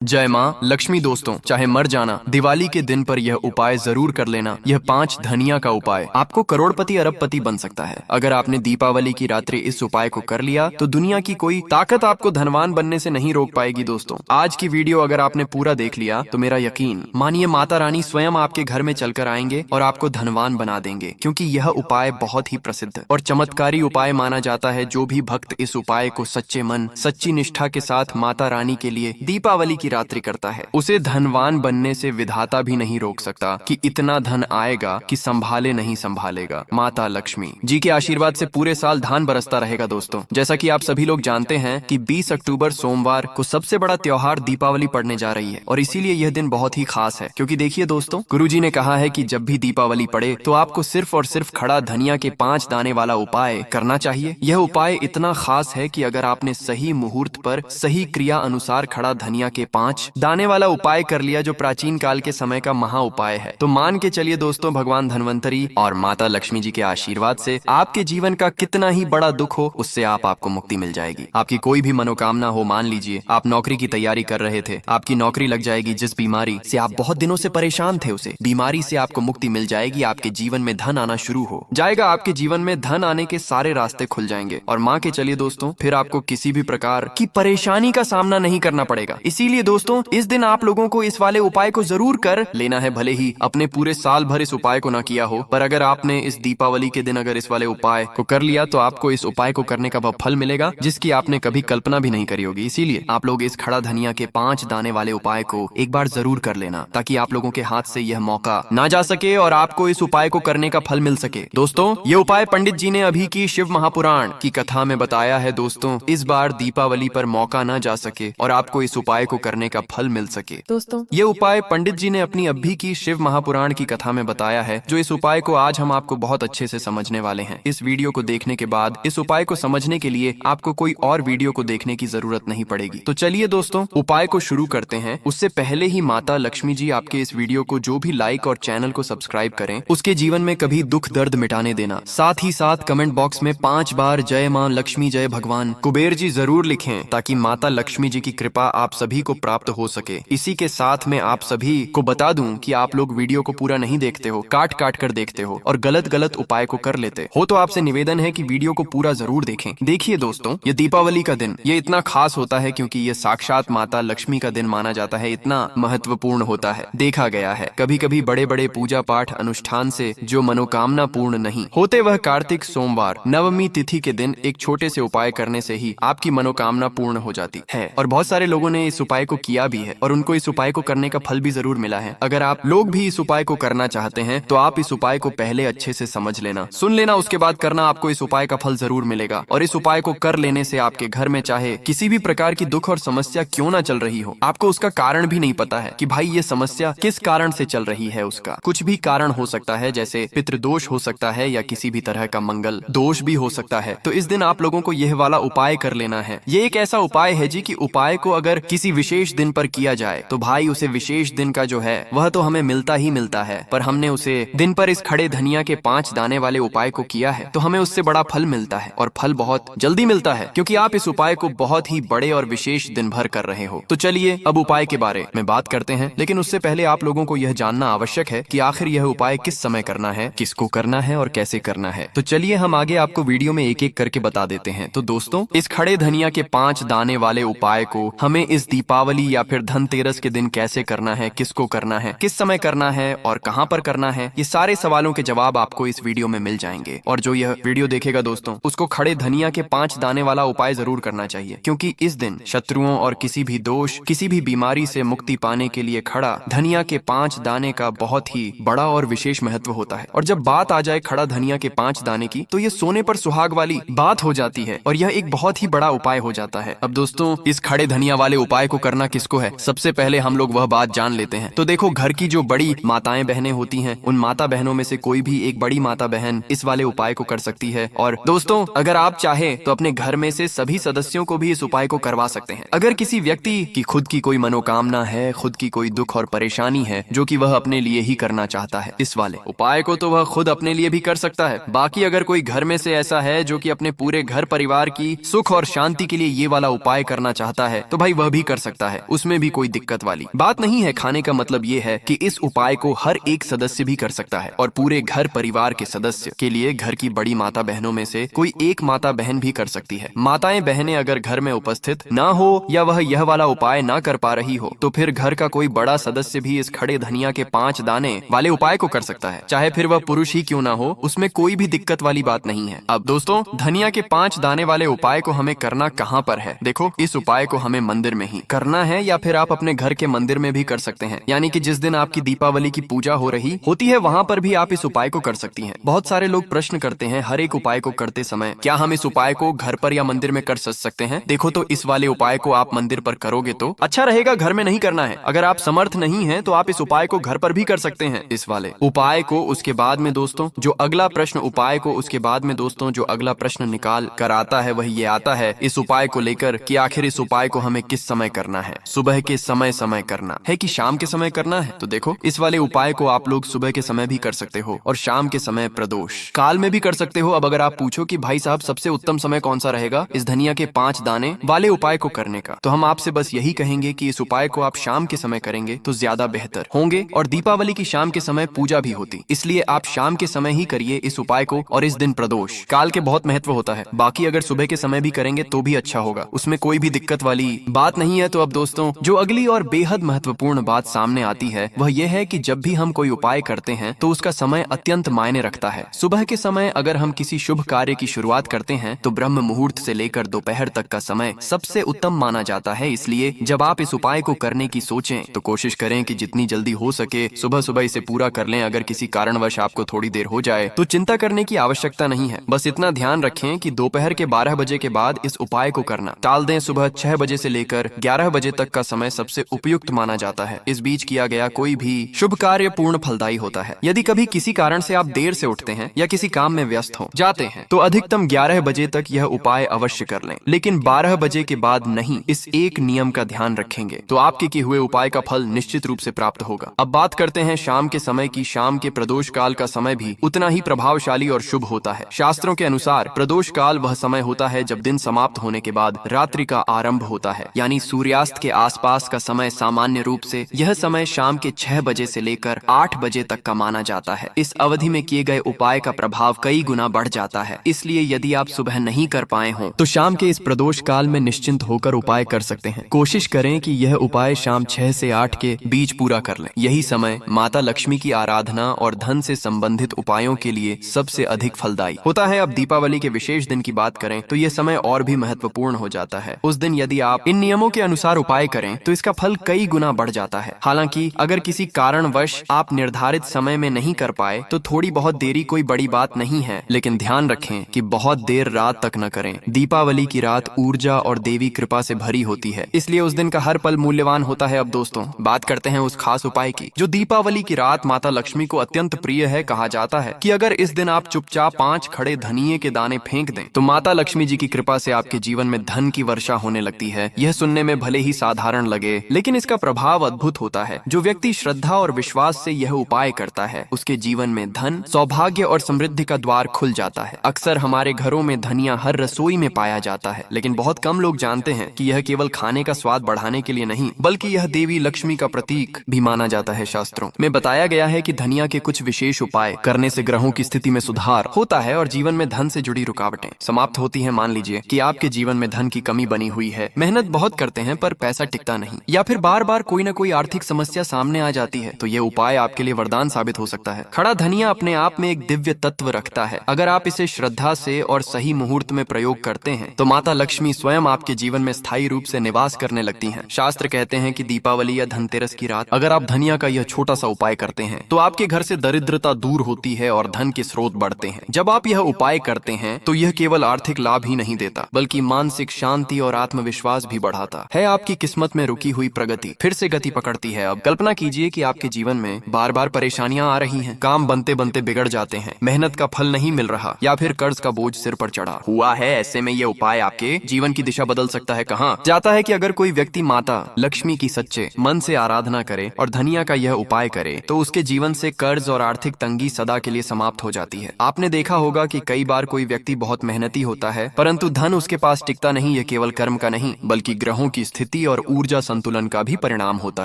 जय माँ लक्ष्मी। दोस्तों, चाहे मर जाना, दिवाली के दिन पर यह उपाय जरूर कर लेना। यह 5 धनिया का उपाय आपको करोड़पति अरबपति बन सकता है। अगर आपने दीपावली की रात्रि इस उपाय को कर लिया तो दुनिया की कोई ताकत आपको धनवान बनने से नहीं रोक पाएगी। दोस्तों, आज की वीडियो अगर आपने पूरा देख लिया तो मेरा यकीन मानिए माता रानी स्वयं आपके घर में चलकर आएंगे और आपको धनवान बना देंगे, क्योंकि यह उपाय बहुत ही प्रसिद्ध और चमत्कारी उपाय माना जाता है। जो भी भक्त इस उपाय को सच्चे मन सच्ची निष्ठा के साथ माता रानी के लिए दीपावली की रात्रि करता है, उसे धनवान बनने से विधाता भी नहीं रोक सकता कि इतना धन आएगा कि संभाले नहीं संभालेगा। माता लक्ष्मी जी के आशीर्वाद से पूरे साल धान बरसता रहेगा। दोस्तों, जैसा कि आप सभी लोग जानते हैं कि 20 अक्टूबर सोमवार को सबसे बड़ा त्योहार दीपावली पड़ने जा रही है और इसीलिए यह दिन बहुत ही खास है। क्योंकि देखिए दोस्तों, गुरुजी ने कहा है कि जब भी दीपावली पड़े तो आपको सिर्फ और सिर्फ खड़ा धनिया के 5 दाने वाला उपाय करना चाहिए। यह उपाय इतना खास है कि अगर आपने सही मुहूर्त पर सही क्रिया अनुसार खड़ा धनिया के 5 दाने वाला उपाय कर लिया, जो प्राचीन काल के समय का महा उपाय है, तो मान के चलिए दोस्तों, भगवान धन्वंतरी और माता लक्ष्मी जी के आशीर्वाद से आपके जीवन का कितना ही बड़ा दुख हो, उससे आपको मुक्ति मिल जाएगी। आपकी कोई भी मनोकामना हो, मान लीजिए आप नौकरी की तैयारी कर रहे थे, आपकी नौकरी लग जाएगी। जिस बीमारी से आप बहुत दिनों से परेशान थे, उसे बीमारी से आपको मुक्ति मिल जाएगी। आपके जीवन में धन आना शुरू हो जाएगा। आपके जीवन में धन आने के सारे रास्ते खुल जाएंगे और मान के चलिए दोस्तों, फिर आपको किसी भी प्रकार की परेशानी का सामना नहीं करना पड़ेगा। इसीलिए दोस्तों, इस दिन आप लोगों को इस वाले उपाय को जरूर कर लेना है। भले ही अपने पूरे साल भर इस उपाय को ना किया हो, पर अगर आपने इस दीपावली के दिन अगर इस वाले उपाय को कर लिया तो आपको इस उपाय को करने का वह फल मिलेगा जिसकी आपने कभी कल्पना भी नहीं करी होगी। इसीलिए आप लोग इस खड़ा धनिया के 5 दाने वाले उपाय को एक बार जरूर कर लेना, ताकि आप लोगों के हाथ से यह मौका ना जा सके और आपको इस उपाय को करने का फल मिल सके। दोस्तों, ये उपाय पंडित जी ने अभी की शिव महापुराण की कथा में बताया है। दोस्तों, इस बार दीपावली पर मौका ना जा सके और आपको इस उपाय को करने का फल मिल सके। दोस्तों, ये उपाय पंडित जी ने अपनी अभी की शिव महापुराण की कथा में बताया है, जो इस उपाय को आज हम आपको बहुत अच्छे से समझने वाले हैं। इस वीडियो को देखने के बाद इस उपाय को समझने के लिए आपको कोई और वीडियो को देखने की जरूरत नहीं पड़ेगी। तो चलिए दोस्तों, उपाय को शुरू करते हैं। उससे पहले ही माता लक्ष्मी जी आपके इस वीडियो को जो भी लाइक और चैनल को सब्सक्राइब करें, उसके जीवन में कभी दुख दर्द मिटाने देना। साथ ही साथ कमेंट बॉक्स में 5 बार जय माँ लक्ष्मी जय भगवान कुबेर जी जरूर लिखें, ताकि माता लक्ष्मी जी की कृपा आप सभी को प्राप्त हो सके। इसी के साथ में आप सभी को बता दूं कि आप लोग वीडियो को पूरा नहीं देखते हो, काट काट कर देखते हो और गलत गलत उपाय को कर लेते हो, तो आपसे निवेदन है कि वीडियो को पूरा जरूर देखें। देखिए दोस्तों, ये दीपावली का दिन ये इतना खास होता है क्योंकि ये साक्षात माता लक्ष्मी का दिन माना जाता है। इतना महत्वपूर्ण होता है। देखा गया है कभी कभी बड़े बड़े पूजा पाठ अनुष्ठान से जो मनोकामना पूर्ण नहीं होते, वह कार्तिक सोमवार नवमी तिथि के दिन एक छोटे से उपाय करने से ही आपकी मनोकामना पूर्ण हो जाती है। और बहुत सारे लोगों ने इस उपाय को किया भी है और उनको इस उपाय को करने का फल भी जरूर मिला है। अगर आप लोग भी इस उपाय को करना चाहते हैं तो आप इस उपाय को पहले अच्छे से समझ लेना, सुन लेना, उसके बाद करना। आपको इस उपाय का फल जरूर मिलेगा और इस उपाय को कर लेने से आपके घर में चाहे किसी भी प्रकार की दुख और समस्या क्यों ना चल रही हो, आपको उसका कारण भी नहीं पता है कि भाई ये समस्या किस कारण से चल रही है। उसका कुछ भी कारण हो सकता है, जैसे पितृदोष हो सकता है या किसी भी तरह का मंगल दोष भी हो सकता है। तो इस दिन आप लोगों को यह वाला उपाय कर लेना है। ये एक ऐसा उपाय है जी कि उपाय को अगर किसी विशेष दिन पर किया जाए तो भाई उसे विशेष दिन का जो है वह तो हमें मिलता ही मिलता है, पर हमने उसे दिन पर इस खड़े धनिया के 5 दाने वाले उपाय को किया है तो हमें उससे बड़ा फल मिलता है और फल बहुत जल्दी मिलता है, क्योंकि आप इस उपाय को बहुत ही बड़े और विशेष दिन भर कर रहे हो। तो चलिए अब उपाय के बारे में बात करते हैं, लेकिन उससे पहले आप लोगों को यह जानना आवश्यक है कि आखिर यह उपाय किस समय करना है, किसको करना है और कैसे करना है। तो चलिए हम आगे आपको वीडियो में एक एक करके बता देते हैं। तो दोस्तों, इस खड़े धनिया के 5 दाने वाले उपाय को हमें इस दीपावली या फिर धनतेरस के दिन कैसे करना है, किसको करना है, किस समय करना है और कहां पर करना है, ये सारे सवालों के जवाब आपको इस वीडियो में मिल जाएंगे। और जो यह वीडियो देखेगा दोस्तों, उसको खड़े धनिया के 5 दाने वाला उपाय जरूर करना चाहिए, क्योंकि इस दिन शत्रुओं और किसी भी दोष किसी भी बीमारी से मुक्ति पाने के लिए खड़ा धनिया के 5 दाने का बहुत ही बड़ा और विशेष महत्व होता है। और जब बात आ जाए खड़ा धनिया के 5 दाने की, तो ये सोने पर सुहाग वाली बात हो जाती है और यह एक बहुत ही बड़ा उपाय हो जाता है। अब दोस्तों, इस खड़े धनिया वाले उपाय को करना किसको है, सबसे पहले हम लोग वह बात जान लेते हैं। तो देखो, घर की जो बड़ी माताएं बहनें होती हैं, उन माता बहनों में से कोई भी एक बड़ी माता बहन इस वाले उपाय को कर सकती है। और दोस्तों, अगर आप चाहे तो अपने घर में से सभी सदस्यों को भी इस उपाय को करवा सकते हैं। अगर किसी व्यक्ति की खुद की कोई मनोकामना है, खुद की कोई दुख और परेशानी है जो कि वह अपने लिए ही करना चाहता है, इस वाले उपाय को तो वह खुद अपने लिए भी कर सकता है। बाकी अगर कोई घर में से ऐसा है जो कि अपने पूरे घर परिवार की सुख और शांति के लिए ये वाला उपाय करना चाहता है, तो भाई वह भी कर सकता है, उसमें भी कोई दिक्कत वाली बात नहीं है। खाने का मतलब ये है कि इस उपाय को हर एक सदस्य भी कर सकता है और पूरे घर परिवार के सदस्य के लिए घर की बड़ी माता बहनों में से कोई एक माता बहन भी कर सकती है। माताएं बहनें अगर घर में उपस्थित ना हो या वह यह वाला उपाय ना कर पा रही हो तो फिर घर का कोई बड़ा सदस्य भी इस खड़े धनिया के 5 दाने वाले उपाय को कर सकता है, चाहे फिर वह पुरुष ही क्यों ना हो, उसमें कोई भी दिक्कत वाली बात नहीं है। अब दोस्तों, धनिया के 5 दाने वाले उपाय को हमें करना कहाँ पर है? देखो, इस उपाय को हमें मंदिर में ही करना है या फिर आप अपने घर के मंदिर में भी कर सकते हैं, यानी कि जिस दिन आपकी दीपावली की पूजा हो रही होती है वहाँ पर भी आप इस उपाय को कर सकती हैं। बहुत सारे लोग प्रश्न करते हैं हर एक उपाय को करते समय, क्या हम इस उपाय को घर पर या मंदिर में कर सकते हैं? देखो, तो इस वाले उपाय को आप मंदिर पर करोगे तो अच्छा रहेगा, घर में नहीं करना है। अगर आप समर्थ नहीं है तो आप इस उपाय को घर पर भी कर सकते हैं, इस वाले उपाय को। उसके बाद में दोस्तों जो अगला प्रश्न उपाय को उसके बाद में दोस्तों जो अगला प्रश्न निकाल कर आता है वह ये आता है इस उपाय को लेकर कि आखिर इस उपाय को हमें किस समय करना है, सुबह के समय करना है कि शाम के समय करना है? तो देखो, इस वाले उपाय को आप लोग सुबह के समय भी कर सकते हो और शाम के समय प्रदोष काल में भी कर सकते हो। अब अगर आप पूछो कि भाई साहब सबसे उत्तम समय कौन सा रहेगा इस धनिया के 5 दाने वाले उपाय को करने का, तो हम आपसे बस यही कहेंगे कि इस उपाय को आप शाम के समय करेंगे तो ज्यादा बेहतर होंगे। और दीपावली की शाम के समय पूजा भी होती, इसलिए आप शाम के समय ही करिए इस उपाय को। और इस दिन प्रदोष काल के बहुत महत्व होता है, बाकी अगर सुबह के समय भी करेंगे तो भी अच्छा होगा, उसमें कोई भी दिक्कत वाली बात नहीं है। तो अब दोस्तों जो अगली और बेहद महत्वपूर्ण बात सामने आती है वह यह है कि जब भी हम कोई उपाय करते हैं तो उसका समय अत्यंत मायने रखता है। सुबह के समय अगर हम किसी शुभ कार्य की शुरुआत करते हैं तो ब्रह्म मुहूर्त से लेकर दोपहर तक का समय सबसे उत्तम माना जाता है। इसलिए जब आप इस उपाय को करने की सोचें तो कोशिश करें कि जितनी जल्दी हो सके सुबह सुबह इसे पूरा कर लें। अगर किसी कारणवश आपको थोड़ी देर हो जाए तो चिंता करने की आवश्यकता नहीं है, बस इतना ध्यान रखें कि दोपहर के 12 बजे के बाद इस उपाय को करना टाल दें। सुबह 6 बजे से लेकर 11 बजे तक का समय सबसे उपयुक्त माना जाता है। इस बीच किया गया कोई भी शुभ कार्य पूर्ण फलदायी होता है। यदि कभी किसी कारण से आप देर से उठते हैं या किसी काम में व्यस्त हो जाते हैं तो अधिकतम 11 बजे तक यह उपाय अवश्य कर लें, लेकिन 12 बजे के बाद नहीं। इस एक नियम का ध्यान रखेंगे तो आपके किए हुए उपाय का फल निश्चित रूप से प्राप्त होगा। अब बात करते हैं शाम के समय की। शाम के प्रदोष काल का समय भी उतना ही प्रभावशाली और शुभ होता है। शास्त्रों के अनुसार प्रदोष काल वह समय होता है जब दिन समाप्त होने के बाद रात्रि का आरंभ होता है, यानी सूर्यास्त के आसपास का समय। सामान्य रूप से यह समय शाम के 6 बजे से लेकर 8 बजे तक का माना जाता है। इस अवधि में किए गए उपाय का प्रभाव कई गुना बढ़ जाता है। इसलिए यदि आप सुबह नहीं कर पाए हों तो शाम के इस प्रदोष काल में निश्चिंत होकर उपाय कर सकते हैं। कोशिश करें कि यह उपाय शाम 6 से 8 के बीच पूरा कर लें। यही समय माता लक्ष्मी की आराधना और धन से संबंधित उपायों के लिए सबसे अधिक फलदायी होता है। अब दीपावली के विशेष दिन की बात करें तो यह समय और भी महत्वपूर्ण हो जाता है। उस दिन यदि आप इन नियमों के अनुसार उपाय करें तो इसका फल कई गुना बढ़ जाता है। हालांकि अगर किसी कारणवश आप निर्धारित समय में नहीं कर पाए तो थोड़ी बहुत देरी कोई बड़ी बात नहीं है, लेकिन ध्यान रखें कि बहुत देर रात तक न करें। दीपावली की रात ऊर्जा और देवी कृपा से भरी होती है, इसलिए उस दिन का हर पल मूल्यवान होता है। अब दोस्तों बात करते हैं उस खास उपाय की जो दीपावली की रात माता लक्ष्मी को अत्यंत प्रिय है। कहा जाता है कि अगर इस दिन आप चुपचाप 5 खड़े धनिये के दाने फेंक दें तो माता लक्ष्मी जी की कृपा से आपके जीवन में धन की वर्षा होने लगती है। यह सुनने में भले ही साधारण लगे लेकिन इसका प्रभाव अद्भुत होता है। जो व्यक्ति श्रद्धा और विश्वास से यह उपाय करता है उसके जीवन में धन, सौभाग्य और समृद्धि का द्वार खुल जाता है। अक्सर हमारे घरों में धनिया हर रसोई में पाया जाता है, लेकिन बहुत कम लोग जानते हैं कि यह केवल खाने का स्वाद बढ़ाने के लिए नहीं बल्कि यह देवी लक्ष्मी का प्रतीक भी माना जाता है। शास्त्रों में बताया गया है कि धनिया के कुछ विशेष उपाय करने से ग्रहों की स्थिति में सुधार होता है और जीवन में धन से जुड़ी रुकावटें समाप्त होती हैं। मान लीजिए कि आपके जीवन में धन की कमी बनी हुई है, मेहनत बहुत करते हैं पर पैसा टिकता नहीं, या फिर बार बार कोई न कोई आर्थिक समस्या सामने आ जाती है, तो यह उपाय आपके लिए वरदान साबित हो सकता है। खड़ा धनिया अपने आप में एक दिव्य तत्व रखता है। अगर आप इसे श्रद्धा से और सही मुहूर्त में प्रयोग करते हैं तो माता लक्ष्मी स्वयं आपके जीवन में स्थायी रूप से निवास करने लगती हैं। शास्त्र कहते हैं कि दीपावली या धनतेरस की रात अगर आप धनिया का यह छोटा सा उपाय करते हैं तो आपके घर से दरिद्रता दूर होती है और धन के स्रोत बढ़ते हैं। जब आप यह उपाय करते हैं तो यह केवल आर्थिक लाभ ही नहीं देता बल्कि मानसिक शांति और आत्मविश्वास भी बढ़ाता है। आपकी किस्मत में रुकी हुई प्रगति फिर से गति पकड़ती है। अब कल्पना कीजिए कि आपके जीवन में बार बार परेशानियां आ रही हैं, काम बनते बनते बिगड़ जाते हैं, मेहनत का फल नहीं मिल रहा या फिर कर्ज का बोझ सिर पर चढ़ा हुआ है। ऐसे में यह उपाय आपके जीवन की दिशा बदल सकता है। कहाँ जाता है कि अगर कोई व्यक्ति माता लक्ष्मी की सच्चे मन से आराधना करे और धनिया का यह उपाय करे तो उसके जीवन से कर्ज और आर्थिक तंगी सदा के लिए समाप्त हो जाती है। आपने देखा होगा कि कई बार कोई व्यक्ति बहुत मेहनती होता है परंतु धन उसके पास टिकता नहीं। यह केवल कर्म का नहीं बल्कि ग्रहों की स्थिति शक्ति और ऊर्जा संतुलन का भी परिणाम होता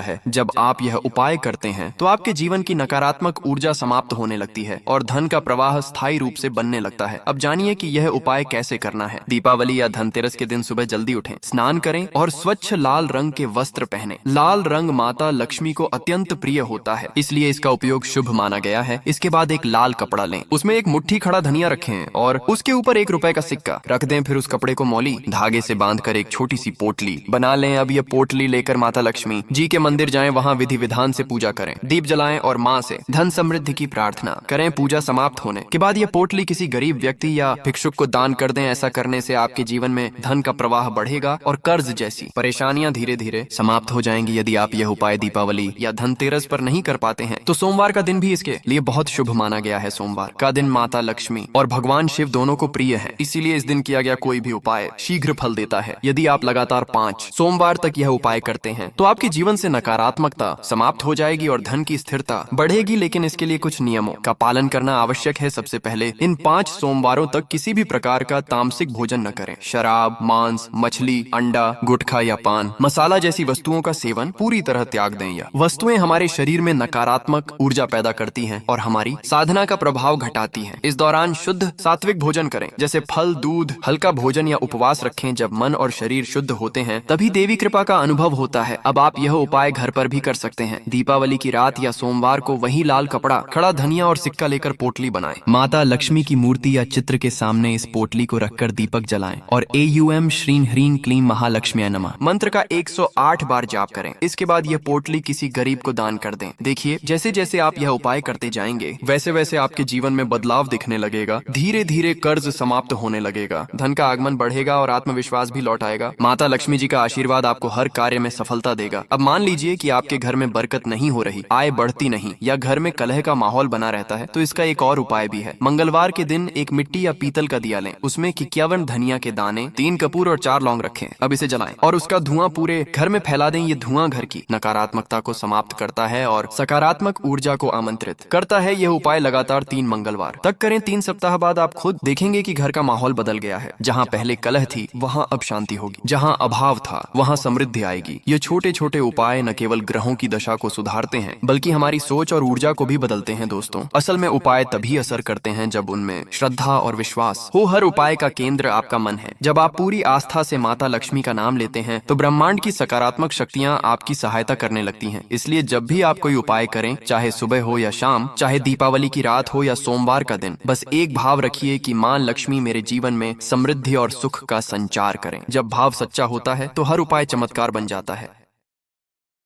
है। जब आप यह उपाय करते हैं तो आपके जीवन की नकारात्मक ऊर्जा समाप्त होने लगती है और धन का प्रवाह स्थायी रूप से बनने लगता है। अब जानिए कि यह उपाय कैसे करना है। दीपावली या धनतेरस के दिन सुबह जल्दी उठें, स्नान करें और स्वच्छ लाल रंग के वस्त्र पहने। लाल रंग माता लक्ष्मी को अत्यंत प्रिय होता है, इसलिए इसका उपयोग शुभ माना गया है। इसके बाद एक लाल कपड़ा लें, उसमें एक मुट्ठी खड़ा धनिया रखें और उसके ऊपर 1 रुपए का सिक्का रख दें। फिर उस कपड़े को मौली धागे से बांधकर एक छोटी सी पोटली बना लें। अब यह पोटली लेकर माता लक्ष्मी जी के मंदिर जाएं, वहां विधि विधान से पूजा करें, दीप जलाएं और मां से धन समृद्धि की प्रार्थना करें। पूजा समाप्त होने के बाद यह पोटली किसी गरीब व्यक्ति या भिक्षुक को दान कर दें। ऐसा करने से आपके जीवन में धन का प्रवाह बढ़ेगा और कर्ज जैसी परेशानियां धीरे धीरे समाप्त हो जाएंगी। यदि आप यह उपाय दीपावली या धनतेरस पर नहीं कर पाते हैं तो सोमवार का दिन भी इसके लिए बहुत शुभ माना गया है। सोमवार का दिन माता लक्ष्मी और भगवान शिव दोनों को प्रिय है, इसीलिए इस दिन किया गया कोई भी उपाय शीघ्र फल देता है। यदि आप लगातार 5 सोमवार तक यह उपाय करते हैं तो आपके जीवन से नकारात्मकता समाप्त हो जाएगी और धन की स्थिरता बढ़ेगी। लेकिन इसके लिए कुछ नियमों का पालन करना आवश्यक है। सबसे पहले इन 5 सोमवारों तक किसी भी प्रकार का तामसिक भोजन न करें। शराब, मांस, मछली, अंडा, गुटखा या पान, मसाला जैसी वस्तुओं का सेवन पूरी तरह त्याग दें। यह वस्तुएं हमारे शरीर में नकारात्मक ऊर्जा पैदा करती हैं और हमारी साधना का प्रभाव घटाती हैं। इस दौरान शुद्ध सात्विक भोजन करें, जैसे फल, दूध, हल्का भोजन या उपवास रखें। जब मन और शरीर शुद्ध होते हैं तभी देवी कृपा का अनुभव होता है। अब आप यह उपाय घर पर भी कर सकते हैं। दीपावली की रात या सोमवार को वही लाल कपड़ा, खड़ा धनिया और सिक्का लेकर पोटली बनाएं। माता लक्ष्मी की मूर्ति या चित्र के सामने इस पोटली को रखकर दीपक जलाएं और AUM श्रीं ह्रीं क्लीं महालक्ष्म्यै नमः मंत्र का 108 बार जाप करें। इसके बाद यह पोटली किसी गरीब को दान कर दें। देखिए, जैसे जैसे आप यह उपाय करते जाएंगे वैसे वैसे आपके जीवन में बदलाव दिखने लगेगा। धीरे धीरे कर्ज समाप्त होने लगेगा, धन का आगमन बढ़ेगा और आत्मविश्वास भी लौट आएगा। माता लक्ष्मी जी का आशीर्वाद आपको हर कार्य में सफलता देगा। अब मान लीजिए कि आपके घर में बरकत नहीं हो रही, आय बढ़ती नहीं या घर में कलह का माहौल बना रहता है, तो इसका एक और उपाय भी है। मंगलवार के दिन एक मिट्टी या पीतल का दिया लें, उसमें 51 धनिया के दाने, 3 कपूर और 4 लौंग रखें। अब इसे जलाएं और उसका धुआं पूरे घर में फैला दें। ये धुआं घर की नकारात्मकता को समाप्त करता है और सकारात्मक ऊर्जा को आमंत्रित करता है। यह उपाय लगातार 3 मंगलवार तक करें। 3 सप्ताह बाद आप खुद देखेंगे कि घर का माहौल बदल गया है। जहाँ पहले कलह थी वहाँ अब शांति होगी, जहाँ अभाव था वहाँ समृद्धि आएगी। ये छोटे छोटे उपाय न केवल ग्रहों की दशा को सुधारते हैं बल्कि हमारी सोच और ऊर्जा को भी बदलते हैं। दोस्तों, असल में उपाय तभी असर करते हैं जब उनमें श्रद्धा और विश्वास हो। हर उपाय का केंद्र आपका मन है। जब आप पूरी आस्था से माता लक्ष्मी का नाम लेते हैं तो ब्रह्मांड की सकारात्मक शक्तियाँ आपकी सहायता करने लगती हैं। इसलिए जब भी आप कोई उपाय करें, चाहे सुबह हो या शाम, चाहे दीपावली की रात हो या सोमवार का दिन, बस एक भाव रखिए कि मां लक्ष्मी मेरे जीवन में समृद्धि और सुख का संचार करें। जब भाव सच्चा होता है तो हर उपाय चमत्कार बन जाता है।